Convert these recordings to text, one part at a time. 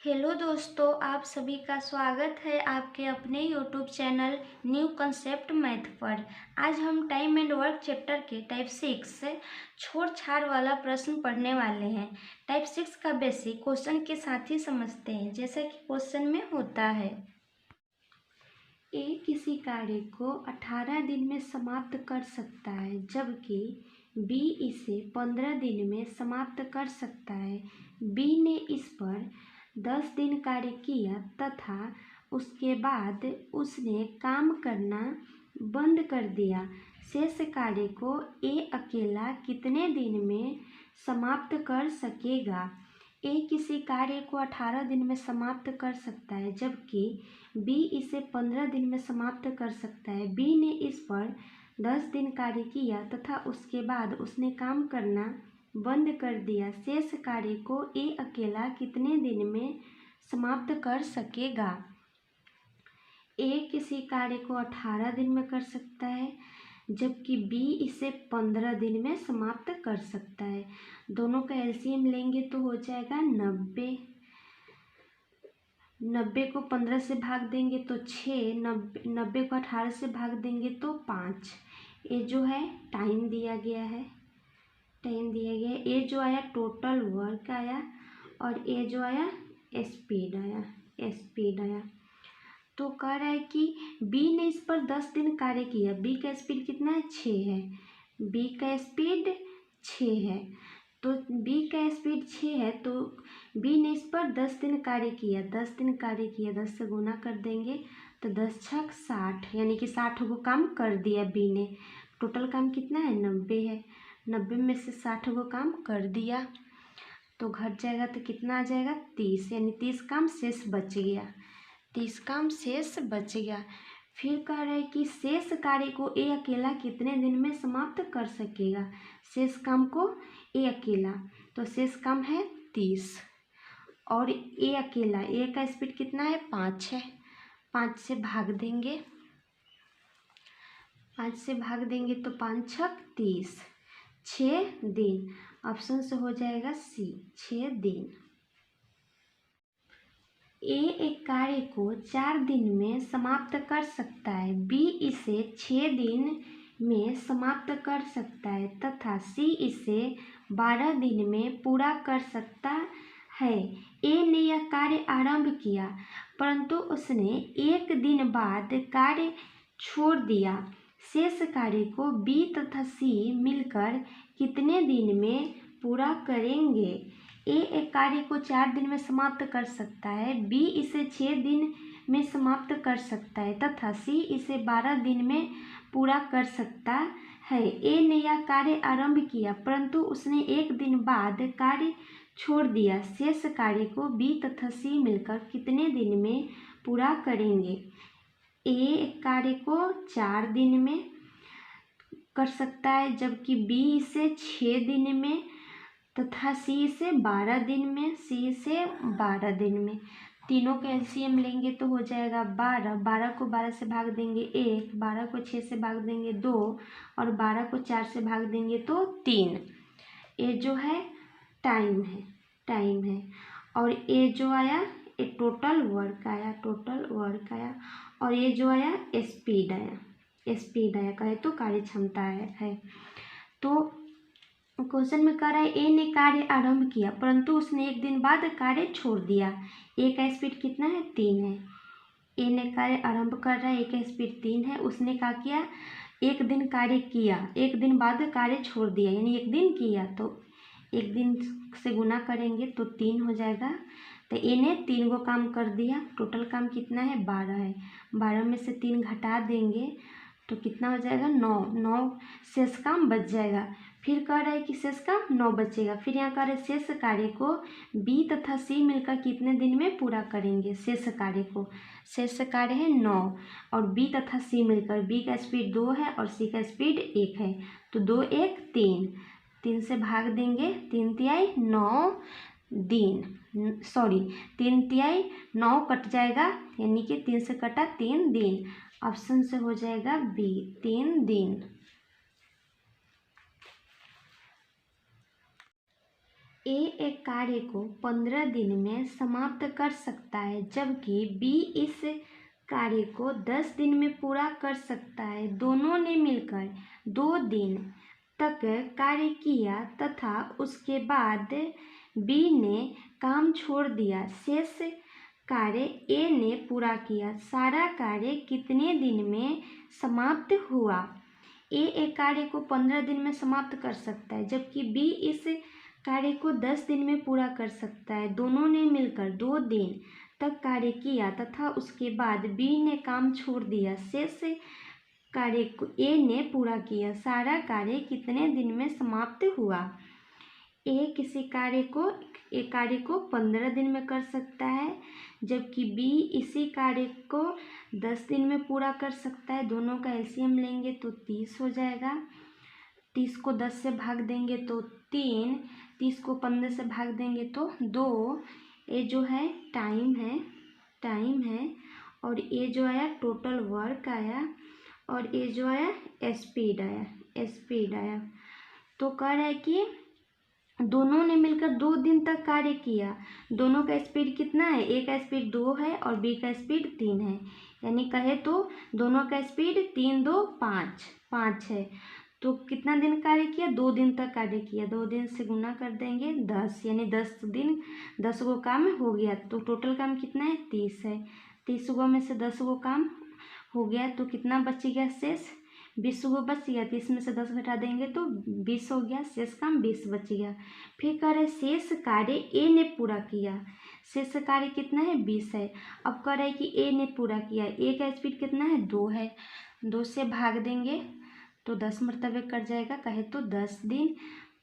Hello दोस्तों, आप सभी का स्वागत है आपके अपने YouTube channel new concept math पर। आज हम टाइम एंड वर्क चैप्टर के टाइप 6 से छोड़ छाड़ वाला प्रश्न पढ़ने वाले हैं। टाइप 6 का बेसिक क्वेश्चन के साथ ही समझते हैं, जैसा कि क्वेश्चन में होता है। ए किसी कार्य को 18 दिन में समाप्त कर सकता है, जबकि बी इसे 15 दिन में समाप्त कर सकता है। बी ने इस पर 10 दिन कार्य किया तथा उसके बाद उसने काम करना बंद कर दिया। शेष कार्य को ए अकेला कितने दिन में समाप्त कर सकेगा? ए किसी कार्य को 18 दिन में समाप्त कर सकता है, जबकि बी इसे 15 दिन में समाप्त कर सकता है। बी ने इस पर 10 दिन कार्य किया तथा उसके बाद उसने काम करना बंद कर दिया। शेष कार्य को ए अकेला कितने दिन में समाप्त कर सकेगा? ए किसी कार्य को 18 दिन में कर सकता है, जबकि बी इसे 15 दिन में समाप्त कर सकता है। दोनों का एलसीएम लेंगे तो हो जाएगा 90। 90 को 15 से भाग देंगे तो 6, 90 को 18 से भाग देंगे तो 5। ये जो है टाइम दिया गया है, ये जो आया टोटल वर्क आया और ये जो आया स्पीड आया। तो कह रहा है कि बी ने इस पर 10 दिन कार्य किया। बी का स्पीड कितना है? 6 है। बी का स्पीड 6 है, तो बी का स्पीड 6 है, तो बी ने इस पर 10 दिन कार्य किया। 10 दिन कार्य किया, 10 से गुना कर देंगे तो 10 छक 60, यानी कि 60 को काम कर दिया बी ने। टोटल काम कितना है? 90 है। 90 में से 60 को काम कर दिया तो घट जाएगा तो कितना आ जाएगा? 30, यानी 30 काम शेष बच गया। 30 काम शेष बच गया। फिर कह रहा है कि शेष कार्य को ए अकेला कितने दिन में समाप्त कर सकेगा? शेष काम को ए अकेला, तो शेष काम है 30 और ए अकेला, ए का स्पीड कितना है? 5 है। 5 से भाग देंगे, 5 से भाग देंगे तो 5 छक 30, 6 दिन। ऑप्शन से हो जाएगा सी, 6 दिन। ए एक कार्य को 4 दिन में समाप्त कर सकता है, बी इसे 6 दिन में समाप्त कर सकता है तथा सी इसे 12 दिन में पूरा कर सकता है। ए ने यह कार्य आरंभ किया, परंतु उसने 1 दिन बाद कार्य छोड़ दिया। शेष कार्य को बी तथा सी मिलकर कितने दिन में पूरा करेंगे? ए एक कार्य को 4 दिन में समाप्त कर सकता है, बी इसे 6 दिन में समाप्त कर सकता है तथा सी इसे 12 दिन में पूरा कर सकता है। ए ने यह कार्य आरंभ किया, परंतु उसने 1 दिन बाद कार्य छोड़ दिया। शेष कार्य को बी तथा सी मिलकर कितने दिन में पूरा करेंगे? ए एक कार्य को 4 दिन में कर सकता है, जबकि बी इसे 6 दिन में तथा सी से 12 दिन में, तीनों का एलसीएम लेंगे तो हो जाएगा 12। 12 को 12 से भाग देंगे 1, 12 को 6 से भाग देंगे 2 और 12 को 4 से भाग देंगे तो 3। ये जो है टाइम है और ये जो आया ये टोटल वर्क आया और ये जो आया स्पीड आया कहे तो कार्य क्षमता है। तो क्वेश्चन में कह रहा है ए ने कार्य आरंभ किया, परंतु उसने 1 दिन बाद कार्य छोड़ दिया। ए का स्पीड कितना है? 3 है। ए ने कार्य आरंभ कर रहा है, ए का स्पीड 3 है। उसने क्या किया? 1 दिन कार्य किया, 1 दिन बाद कार्य छोड़ दिया, यानी 1 दिन किया तो 1 दिन से गुना करेंगे तो 3 हो जाएगा। तो ए ने 3 को काम कर दिया। टोटल काम कितना है? 12 है। 12 में से 3 घटा देंगे तो कितना हो जाएगा? 9 शेष काम बच जाएगा। फिर कह रहा है कि शेष काम 9 बचेगा। फिर यहाँ कह रहे हैं शेष कार्य को बी तथा सी मिलकर कितने दिन में पूरा करेंगे? शेष कार्य है 9 और बी तथा सी मिलकर, बी का स्पीड 2 है और सी का स्पीड 1 है, तो 2 1 3, 3 से भाग देंगे, 3 तिहाई 9 दिन, 3 तिहाई 9 कट जाएगा, यानी कि 3 से कटा 3 दिन। ऑप्शन से हो जाएगा बी, 3 दिन। ए एक कार्य को 15 दिन में समाप्त कर सकता है, जबकि बी इस कार्य को 10 दिन में पूरा कर सकता है। दोनों ने मिलकर 2 दिन तक कार्य किया तथा उसके बाद बी ने काम छोड़ दिया। शेष कार्य ए ने पूरा किया। सारा कार्य कितने दिन में समाप्त हुआ? ए एक कार्य को 15 दिन में समाप्त कर सकता है, जबकि बी इस कार्य को 10 दिन में पूरा कर सकता है। दोनों ने मिलकर 2 दिन तक कार्य किया तथा उसके बाद बी ने काम छोड़ दिया। शेष कार्य को ए ने पूरा किया। सारा कार्य कितने दिन में समाप्त हुआ? ए कार्य को 15 दिन में कर सकता है, जबकि बी इसी कार्य को 10 दिन में पूरा कर सकता है। दोनों का एलसीएम लेंगे तो 30 हो जाएगा। 30 को 10 से भाग देंगे तो 3, 30 को 15 से भाग देंगे तो 2। ये जो है टाइम है और ये जो आया टोटल वर्क आया और ये जो आया स्पीड आया। तो कह रहा है कि दोनों ने मिलकर 2 दिन तक कार्य किया। दोनों का स्पीड कितना है? ए का स्पीड 2 है और बी का स्पीड 3 है। यानी कहे तो दोनों का स्पीड 3 2 5 है। तो कितना दिन कार्य किया? 2 दिन तक कार्य किया। 2 दिन से गुना कर देंगे 10, यानी 10 दिन 10 गो काम हो गया। तो टोटल काम कितना है? 30 है। 30 गो में से 10 गो काम हो गया तो कितना बच गया शेष? 20 गो बच गया। 30 में से 10 घटा देंगे तो 20 हो गया। शेष काम 20 बच गया। फिर कह रहे शेष कार्य ए ने पूरा किया। शेष कार्य कितना है? 20 है। अब कह रहे हैं कि ए ने पूरा किया। ए का स्पीड कितना है? 2 है। 2 से भाग देंगे तो 10 मरतबे कट जाएगा, कहे तो 10 दिन।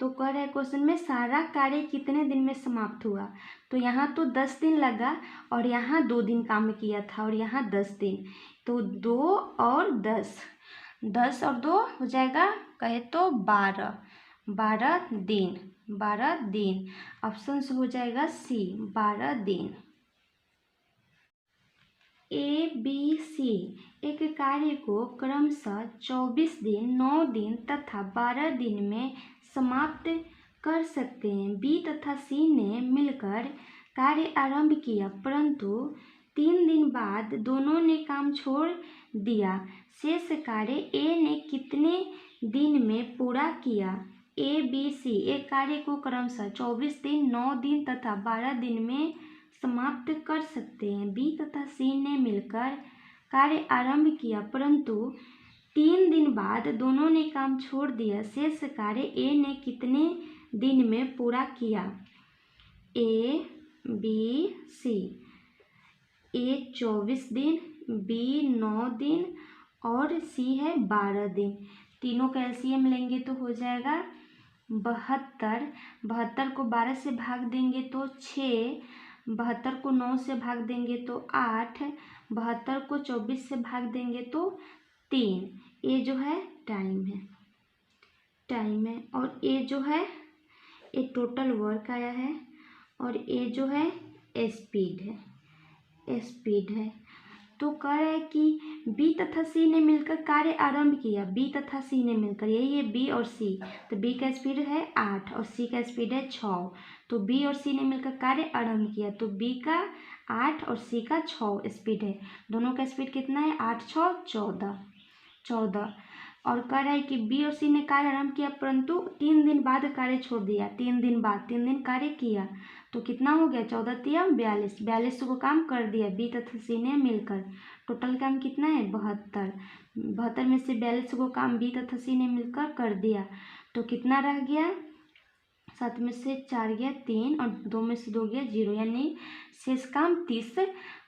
तो कह रहे हैं क्वेश्चन में सारा कार्य कितने दिन में समाप्त हुआ? तो यहाँ तो 10 दिन लगा और यहाँ 2 दिन काम किया था और यहाँ 10 दिन। तो 2 और 10, 10 और 2 हो जाएगा, कहे तो 12 दिन। ऑप्शन से हो जाएगा सी, 12 दिन। ए बी सी एक कार्य को क्रमशः 24 दिन, 9 दिन तथा 12 दिन में समाप्त कर सकते हैं। बी तथा सी ने मिलकर कार्य आरंभ किया, परंतु 3 दिन बाद दोनों ने काम छोड़ दिया। शेष कार्य ए ने कितने दिन में पूरा किया? ए बी सी एक कार्य को क्रमशः 24 दिन, 9 दिन तथा 12 दिन में समाप्त कर सकते हैं। बी तथा सी ने मिलकर कार्य आरंभ किया, परंतु 3 दिन बाद दोनों ने काम छोड़ दिया। शेष कार्य ए ने कितने दिन में पूरा किया? ए बी सी, ए 24 दिन, बी 9 दिन और सी है 12 दिन। तीनों का एलसीएम लेंगे तो हो जाएगा 72। 72 को 12 से भाग देंगे तो 6, 72 को 9 से भाग देंगे तो 8, 72 को 24 से भाग देंगे तो 3। ये जो है टाइम है और ये जो है ये टोटल वर्क आया है और ये जो है स्पीड है। तो कह रहा है कि बी तथा सी ने मिलकर कार्य आरंभ किया। बी तथा सी ने मिलकर, यही है बी और सी। तो बी का स्पीड है 8 और सी का स्पीड है 6। तो बी और सी ने मिलकर कार्य आरंभ किया, तो बी का 8 और सी का 6 स्पीड है। दोनों का स्पीड कितना है? 8 6 14। और कह रहा है कि बी और सी ने कार्य आरंभ किया, परंतु 3 दिन बाद कार्य छोड़ दिया। 3 दिन कार्य किया तो कितना हो गया? 14 तिया 42। 42 को काम कर दिया बी तथा सी ने मिलकर। टोटल काम कितना है? 72। 72 में से 42 को काम बी तथा सी ने मिलकर कर दिया तो कितना रह गया? 7 में से 4 गया 3 और 2 में से 2 गया 0, यानी शेष काम 30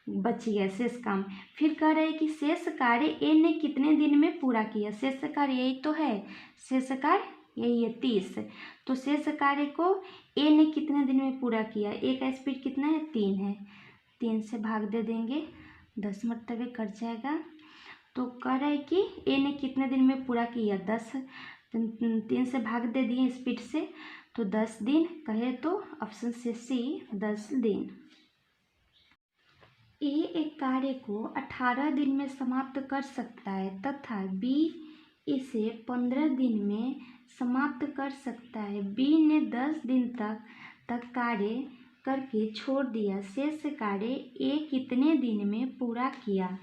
बच गया शेष काम। फिर कह रहे हैं कि शेष कार्य ए ने कितने दिन में पूरा किया? शेष कार्य यही तो है, शेष कार्य यही है 30। तो शेष कार्य को ए ने कितने दिन में पूरा किया? ए का स्पीड कितना है? 3 है। 3 से भाग दे देंगे 10 मरतबे कट जाएगा। तो कह रहे हैं कि ए ने कितने दिन में पूरा किया? 10। 3 से भाग दे दिए स्पीड से तो 10 दिन, कहे तो ऑप्शन से सी 10 दिन। ए एक कार्य को 18 दिन में समाप्त कर सकता है तथा बी इसे 15 दिन में समाप्त कर सकता है। बी ने 10 दिन तक तक कार्य करके छोड़ दिया, शेष कार्य ए कितने दिन में पूरा किया।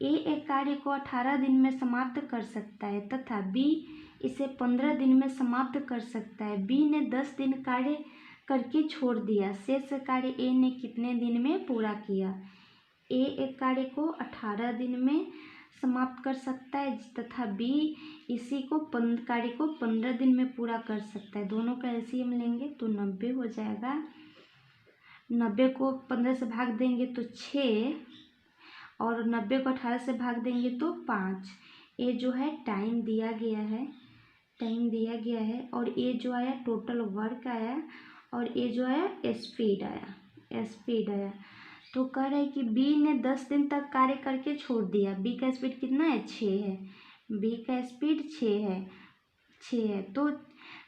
ए एक कार्य को 18 दिन में समाप्त कर सकता है तथा बी इसे 15 दिन में समाप्त कर सकता है। बी ने 10 दिन कार्य करके छोड़ दिया, शेष कार्य ए ने कितने दिन में पूरा किया। ए एक कार्य को 18 दिन में समाप्त कर सकता है तथा बी इसी को कार्य को 15 दिन में पूरा कर सकता है। दोनों का एलसीएम लेंगे तो 90 हो जाएगा। 90 को 15 से भाग देंगे तो 6 और 90 को 18 से भाग देंगे तो 5। ये जो है टाइम दिया गया है और ये जो आया टोटल वर्क आया और ये जो आया स्पीड आया। तो कह रहे हैं कि बी ने 10 दिन तक कार्य करके छोड़ दिया। बी का स्पीड कितना है? 6 है। बी का स्पीड 6 है तो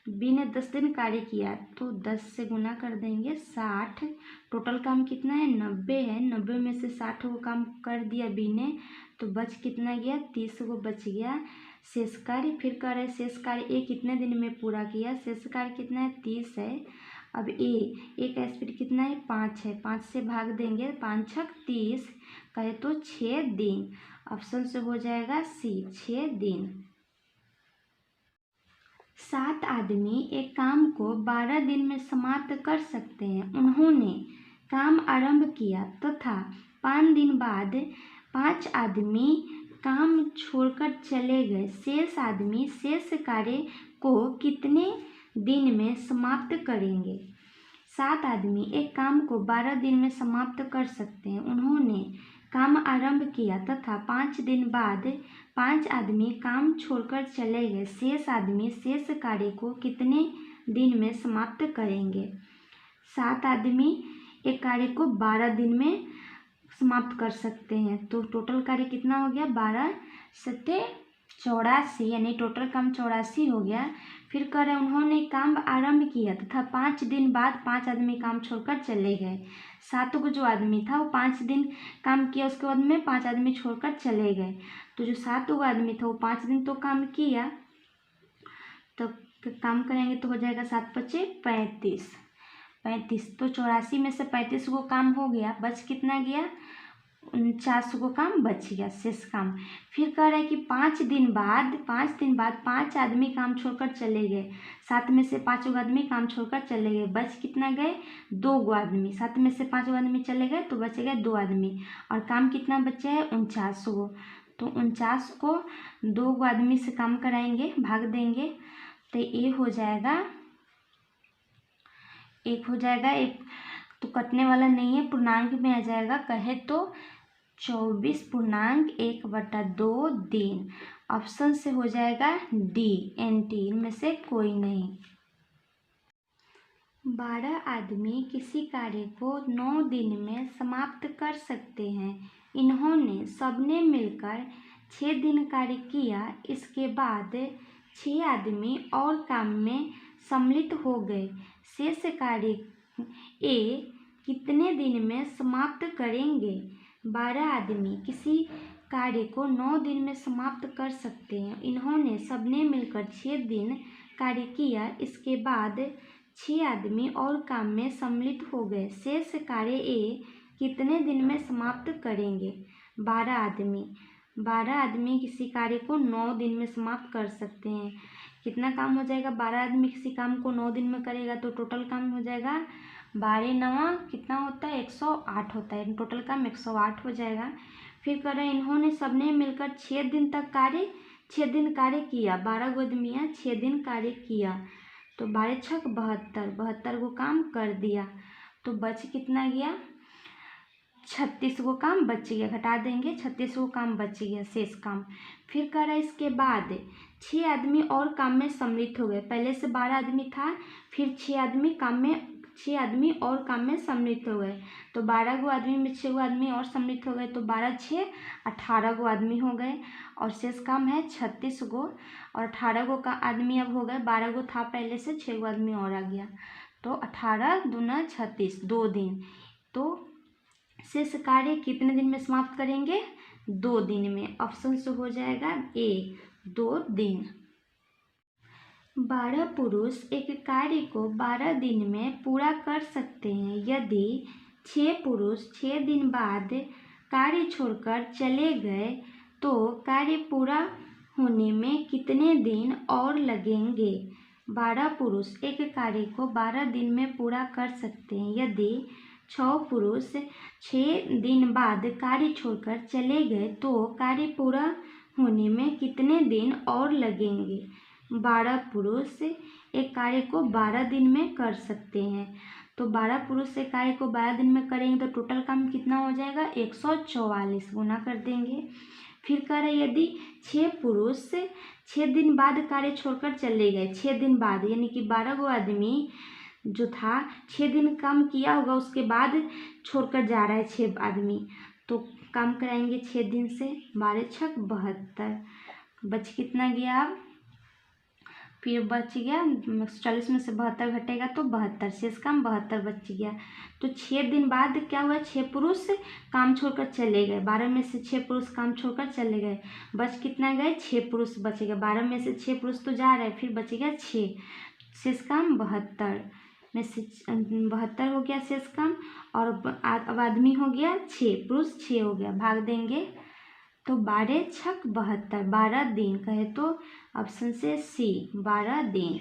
बी ने 10 दिन कार्य किया तो 10 से गुना कर देंगे 60। टोटल काम कितना है? 90 है। 90 में से 60 को काम कर दिया बी ने तो बच कितना गया? 30 को बच गया शेष कार्य। फिर कह रहे शेष कार्य ए कितने दिन में पूरा किया। शेष कार्य कितना है? 30 है। अब ए का स्पीड कितना है? 5 है। 5 से भाग देंगे, 5 छक 30 कहे तो 6 दिन। ऑप्शन से हो जाएगा सी, 6 दिन। 7 आदमी एक काम को 12 दिन में समाप्त कर सकते हैं। उन्होंने काम आरंभ किया तथा 5 दिन बाद 5 आदमी काम छोड़कर चले गए। शेष आदमी शेष कार्य को कितने दिन में समाप्त करेंगे। 7 आदमी एक काम को 12 दिन में समाप्त कर सकते हैं। उन्होंने काम आरंभ किया तथा 5 दिन बाद 5 आदमी काम छोड़कर चले गए। शेष आदमी शेष कार्य को कितने दिन में समाप्त करेंगे। 7 आदमी एक कार्य को 12 दिन में समाप्त कर सकते हैं तो टोटल कार्य कितना हो गया? 12 सत्ते 84 यानी टोटल काम 84 हो गया। फिर कह रहे उन्होंने काम आरंभ किया तथा 5 दिन बाद 5 आदमी काम छोड़कर चले गए। 7 को जो आदमी था वो 5 दिन काम किया, उसके बाद में 5 आदमी छोड़कर चले गए। तो जो 7 आदमी था वो 5 दिन तो काम किया, तो काम करेंगे तो हो जाएगा 7 पचे 35। तो 84 में से 35 को काम हो गया, बच कितना गया? 49 को काम बच गया शेष काम। फिर कह रहा है कि 5 दिन बाद 5 आदमी काम छोड़कर चले गए। 7 में से 5 आदमी काम छोड़कर चले गए, बच कितना गए? 2 आदमी। 7 में से 5 आदमी चले गए तो बचे गए 2 आदमी और काम कितना बचे है? 49 को। तो 49 को 2 आदमी से काम कराएंगे, भाग देंगे तो ये हो जाएगा 1 हो जाएगा। 1 तो कटने वाला नहीं है, पूर्णांक में आ जाएगा, कहे तो 24.1/2 दिन। ऑप्शन से हो जाएगा डी, NT, इनमें से कोई नहीं। 12 आदमी किसी कार्य को 9 दिन में समाप्त कर सकते हैं। इन्होंने सबने मिलकर 6 दिन कार्य किया। इसके बाद 6 आदमी और काम में सम्मिलित हो गए। शेष कार्य ए कितने दिन में समाप्त करेंगे। 12 आदमी किसी कार्य को 9 दिन में समाप्त कर सकते हैं। इन्होंने सबने मिलकर 6 दिन कार्य किया। इसके बाद 6 आदमी और काम में सम्मिलित हो गए। शेष कार्य ए कितने दिन में समाप्त करेंगे। 12 आदमी किसी कार्य को 9 दिन में समाप्त कर सकते हैं। कितना काम हो जाएगा? 12 आदमी किसी काम को 9 दिन में करेगा तो टोटल काम हो जाएगा 12 9 कितना होता है? 108 होता है। टोटल काम 108 हो जाएगा। फिर कर रहे हैं इन्होंने सबने मिलकर 6 दिन कार्य किया। 12 आदमियाँ 6 दिन कार्य किया तो 12 छक 72 को काम कर दिया तो बच कितना गया? 36 को काम बच गया, घटा देंगे 36 को काम बच गया शेष काम। फिर कह रहा है इसके बाद 6 आदमी और काम में सम्मिलित हो गए। पहले से 12 आदमी था, फिर 6 आदमी और काम में सम्मिलित हो गए तो 12 आदमी में 6 आदमी और सम्मिलित हो गए तो 12 6 18 आदमी हो गए और शेष काम है 36 गो और 18 का आदमी अब हो गए। 12 था पहले से, 6 आदमी और आ गया तो 18 दूना 36, 2 दिन। तो शेष कार्य कितने दिन में समाप्त करेंगे? 2 दिन में। ऑप्शन से हो जाएगा ए, 2 दिन। 12 पुरुष एक कार्य को 12 दिन में पूरा कर सकते हैं। यदि 6 पुरुष 6 दिन बाद कार्य छोड़कर चले गए तो कार्य पूरा होने में कितने दिन और लगेंगे? 12 पुरुष एक कार्य को 12 दिन में पूरा कर सकते हैं। यदि 6 पुरुष 6 दिन बाद कार्य छोड़कर चले गए तो कार्य पूरा होने में कितने दिन और लगेंगे? 12 पुरुष एक कार्य को 12 दिन में कर सकते हैं। तो 12 पुरुष एक कार्य को 12 दिन में करेंगे तो टोटल काम कितना हो जाएगा? 144 गुना कर देंगे। फिर कह रहे यदि 6 पुरुष 6 दिन बाद कार्य छोड़कर चले गए, 6 दिन बाद, यानी कि 12 गो आदमी जो था 6 दिन काम किया होगा, उसके बाद छोड़कर जा रहा है 6 आदमी, तो काम कराएंगे 6 दिन से। 12 छक 72, बच कितना गया? अब फिर बच गया 40 में से 72 घटेगा तो 72, शेष काम 72 बच गया। तो 6 दिन बाद क्या हुआ? 6 पुरुष काम छोड़कर चले गए, 12 में से 6 पुरुष काम छोड़कर चले गए, बच कितना गए? 6 पुरुष बच गए। 12 में से 6 पुरुष तो जा रहे हैं, फिर बच गया 6, शेष काम 72 में से 72 हो गया शेष काम, और अब आदमी हो गया 6, पुरुष 6 हो गया, भाग देंगे तो 12 छक 72, 12 दिन कहे तो ऑप्शन से सी 12 दिन।